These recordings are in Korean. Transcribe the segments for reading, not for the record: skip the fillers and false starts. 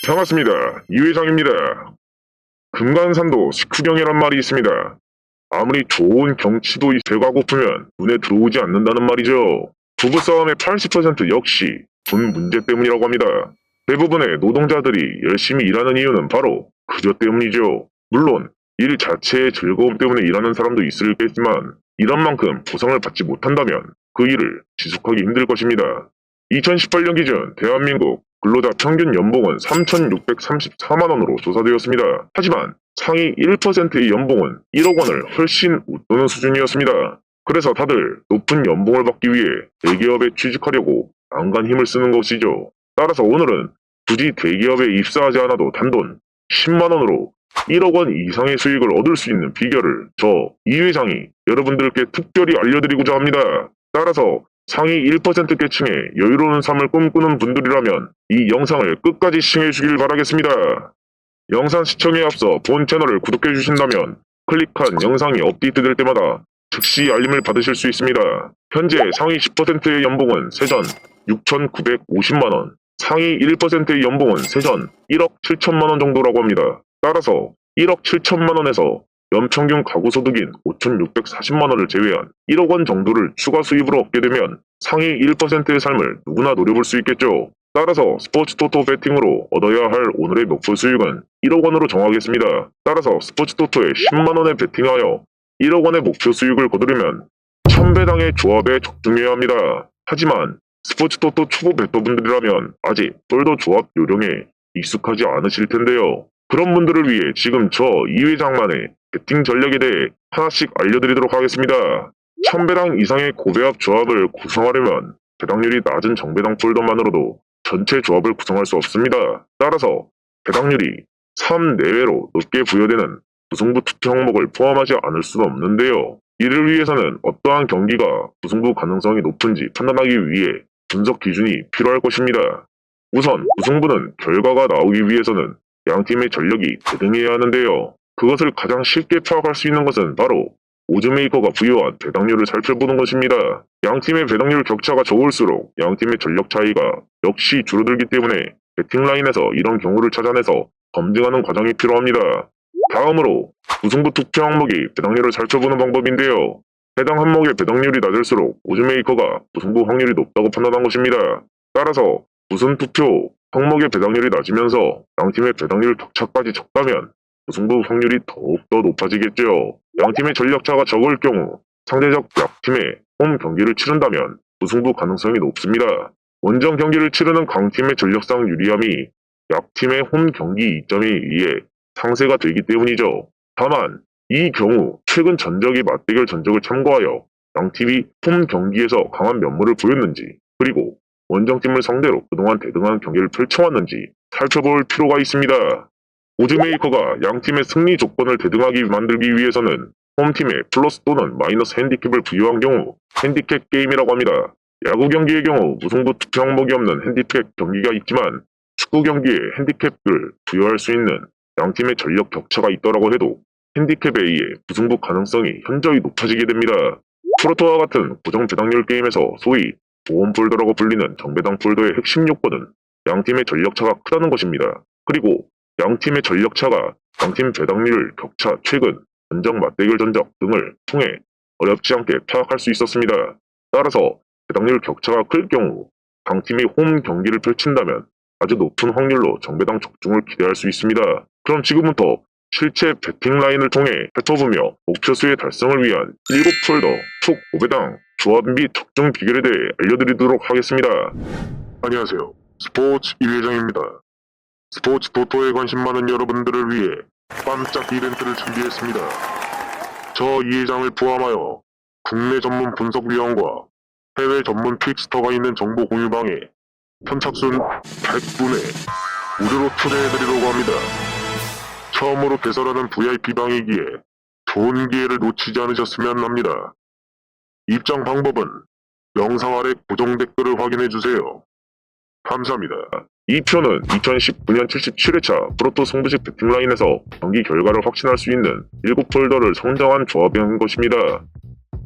반갑습니다. 이 회장입니다. 금강산도 식후경이란 말이 있습니다. 아무리 좋은 경치도 배가 고프면 눈에 들어오지 않는다는 말이죠. 부부싸움의 80% 역시 돈 문제 때문이라고 합니다. 대부분의 노동자들이 열심히 일하는 이유는 바로 그저 때문이죠. 물론 일 자체의 즐거움 때문에 일하는 사람도 있을겠지만 일한 만큼 보상을 받지 못한다면 그 일을 지속하기 힘들 것입니다. 2018년 기준 대한민국 근로자 평균 연봉은 3,634만 원으로 조사되었습니다. 하지만 상위 1%의 연봉은 1억 원을 훨씬 웃도는 수준이었습니다. 그래서 다들 높은 연봉을 받기 위해 대기업에 취직하려고 안간 힘을 쓰는 것이죠. 따라서 오늘은 굳이 대기업에 입사하지 않아도 단돈 10만 원으로 1억 원 이상의 수익을 얻을 수 있는 비결을 이 회장이 여러분들께 특별히 알려드리고자 합니다. 따라서 상위 1% 계층의 여유로운 삶을 꿈꾸는 분들이라면 이 영상을 끝까지 시청해주길 바라겠습니다. 영상 시청에 앞서 본 채널을 구독해주신다면 클릭한 영상이 업데이트될 때마다 즉시 알림을 받으실 수 있습니다. 현재 상위 10%의 연봉은 세전 6,950만원, 상위 1%의 연봉은 세전 1억 7천만원 정도라고 합니다. 따라서 1억 7천만원에서 연평균 가구소득인 5,640만원을 제외한 1억 원 정도를 추가 수입으로 얻게 되면 상위 1%의 삶을 누구나 노려볼 수 있겠죠. 따라서 스포츠 토토 배팅으로 얻어야 할 오늘의 목표 수익은 1억 원으로 정하겠습니다. 따라서 스포츠 토토에 10만 원에 배팅하여 1억 원의 목표 수익을 거두려면 1000배당의 조합에 적중해야 합니다. 하지만 스포츠 토토 초보 베터분들이라면 아직 폴더 조합 요령에 익숙하지 않으실 텐데요. 그런 분들을 위해 지금 이 회장만의 배팅 전략에 대해 하나씩 알려드리도록 하겠습니다. 1000배당 이상의 고배합 조합을 구성하려면 배당률이 낮은 정배당 폴더만으로도 전체 조합을 구성할 수 없습니다. 따라서 배당률이 3 내외로 높게 부여되는 무승부 투표 항목을 포함하지 않을 수는 없는데요. 이를 위해서는 어떠한 경기가 무승부 가능성이 높은지 판단하기 위해 분석 기준이 필요할 것입니다. 우선 무승부는 결과가 나오기 위해서는 양팀의 전력이 대등해야 하는데요. 그것을 가장 쉽게 파악할 수 있는 것은 바로 오즈메이커가 부여한 배당률을 살펴보는 것입니다. 양팀의 배당률 격차가 적을수록 양팀의 전력 차이가 역시 줄어들기 때문에 배팅라인에서 이런 경우를 찾아내서 검증하는 과정이 필요합니다. 다음으로 무승부 투표 항목이 배당률을 살펴보는 방법인데요. 해당 항목의 배당률이 낮을수록 오즈메이커가 무승부 확률이 높다고 판단한 것입니다. 따라서 무슨 투표 항목의 배당률이 낮으면서 양팀의 배당률 격차까지 적다면 무승부 확률이 더욱더 높아지겠죠. 양팀의 전력차가 적을 경우 상대적 약팀의 홈 경기를 치른다면 무승부 가능성이 높습니다. 원정 경기를 치르는 강팀의 전력상 유리함이 약팀의 홈 경기 이점에 의해 상쇄가 되기 때문이죠. 다만 이 경우 최근 전적의 맞대결 전적을 참고하여 양팀이 홈 경기에서 강한 면모를 보였는지 그리고 원정팀을 상대로 그동안 대등한 경기를 펼쳐왔는지 살펴볼 필요가 있습니다. 오즈메이커가 양팀의 승리 조건을 대등하게 만들기 위해서는 홈팀에 플러스 또는 마이너스 핸디캡을 부여한 경우 핸디캡 게임이라고 합니다. 야구 경기의 경우 무승부 투표 항목이 없는 핸디캡 경기가 있지만 축구 경기에 핸디캡을 부여할 수 있는 양팀의 전력 격차가 있더라고 해도 핸디캡에 의해 무승부 가능성이 현저히 높아지게 됩니다. 프로토와 같은 고정 배당률 게임에서 소위 보험 폴더라고 불리는 정배당 폴더의 핵심 요건은 양팀의 전력차가 크다는 것입니다. 그리고 양팀의 전력차가 양팀 배당률 격차 최근 전적 맞대결 전적 등을 통해 어렵지 않게 파악할 수 있었습니다. 따라서 배당률 격차가 클 경우 강팀이 홈 경기를 펼친다면 아주 높은 확률로 정배당 적중을 기대할 수 있습니다. 그럼 지금부터 실제 배팅 라인을 통해 훑어보며 목표수의 달성을 위한 7폴더 촉 5배당 조합 및 적중 비결에 대해 알려드리도록 하겠습니다. 안녕하세요. 스포츠 이회장입니다. 스포츠 토토에 관심 많은 여러분들을 위해 깜짝 이벤트를 준비했습니다. 저 이회장을 포함하여 국내 전문 분석위원과 해외 전문 픽스터가 있는 정보 공유방에 선착순 100분에 무료로 초대해드리려고 합니다. 처음으로 개설하는 VIP방이기에 좋은 기회를 놓치지 않으셨으면 합니다. 입장 방법은 영상 아래 고정 댓글을 확인해주세요. 감사합니다. 이 표는 2019년 77회차 프로토 승부식 배팅라인에서 경기 결과를 확신할 수 있는 7폴더를 선정한 조합인 것입니다.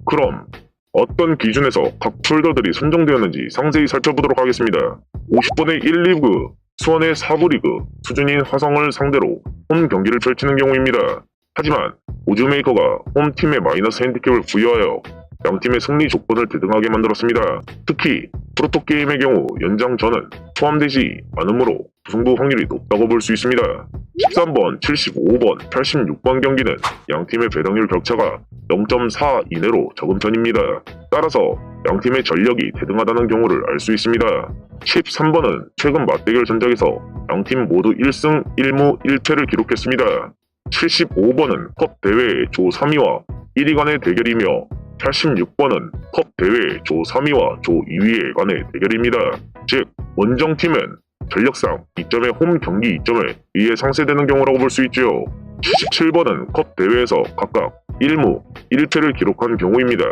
그럼 어떤 기준에서 각 폴더들이 선정되었는지 상세히 살펴보도록 하겠습니다. 50번의 1리그 수원의 4부 리그 수준인 화성을 상대로 홈 경기를 펼치는 경우입니다. 하지만 오즈메이커가 홈팀에 마이너스 핸디캡을 부여하여 양팀의 승리 조건을 대등하게 만들었습니다. 특히 프로토게임의 경우 연장 전은 포함되지 않으므로 무승부 확률이 높다고 볼 수 있습니다. 13번, 75번, 86번 경기는 양팀의 배당률 격차가 0.4 이내로 적은 편입니다. 따라서 양팀의 전력이 대등하다는 경우를 알 수 있습니다. 13번은 최근 맞대결 전적에서 양팀 모두 1승 1무 1패를 기록했습니다. 75번은 컵 대회 조 3위와 1위 간의 대결이며 86번은 컵 대회 조 3위와 조 2위의 간의 대결입니다. 즉, 원정팀은 전력상 2점의 홈 경기 2점을 위에 상쇄되는 경우라고 볼 수 있죠. 77번은 컵 대회에서 각각 1무 1패를 기록한 경우입니다.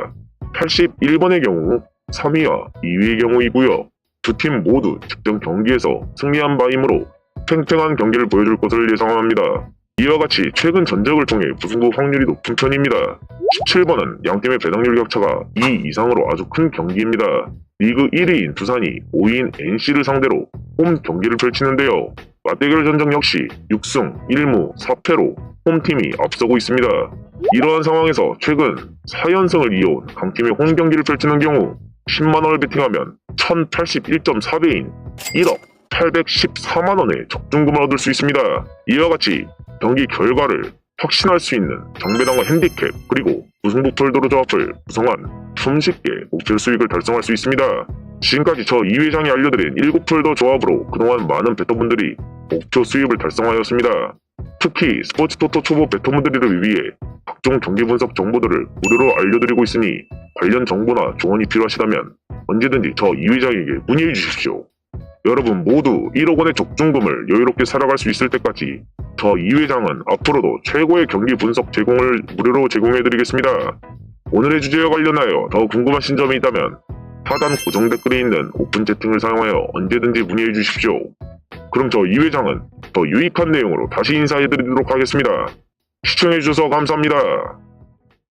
81번의 경우 3위와 2위의 경우이고요. 두 팀 모두 직전 경기에서 승리한 바이므로 팽팽한 경기를 보여줄 것을 예상합니다. 이와 같이 최근 전적을 통해 무승부 확률이 높은 편입니다. 17번은 양팀의 배당률 격차가 2 이상으로 아주 큰 경기입니다. 리그 1위인 두산이 5위인 NC를 상대로 홈 경기를 펼치는데요. 맞대결 전적 역시 6승 1무 4패로 홈팀이 앞서고 있습니다. 이러한 상황에서 최근 4연승을 이어온 강팀의 홈 경기를 펼치는 경우 10만원을 베팅하면 1081.4배인 1억 814만원의 적중금을 얻을 수 있습니다. 이와 같이 경기 결과를 확신할 수 있는 정배당과 핸디캡 그리고 무승부 폴더로 조합을 구성한 손쉽게 목표 수익을 달성할 수 있습니다. 지금까지 저 이 회장이 알려드린 7폴더 조합으로 그동안 많은 베터분들이 목표 수익을 달성하였습니다. 특히 스포츠 토토 초보 베터분들을 위해 각종 경기 분석 정보들을 무료로 알려드리고 있으니 관련 정보나 조언이 필요하시다면 언제든지 저 이 회장에게 문의해 주십시오. 여러분 모두 1억 원의 적중금을 여유롭게 살아갈 수 있을 때까지 저 이 회장은 앞으로도 최고의 경기 분석 제공을 무료로 제공해드리겠습니다. 오늘의 주제와 관련하여 더 궁금하신 점이 있다면 하단 고정 댓글에 있는 오픈 채팅을 사용하여 언제든지 문의해 주십시오. 그럼 저 이 회장은 더 유익한 내용으로 다시 인사해드리도록 하겠습니다. 시청해주셔서 감사합니다.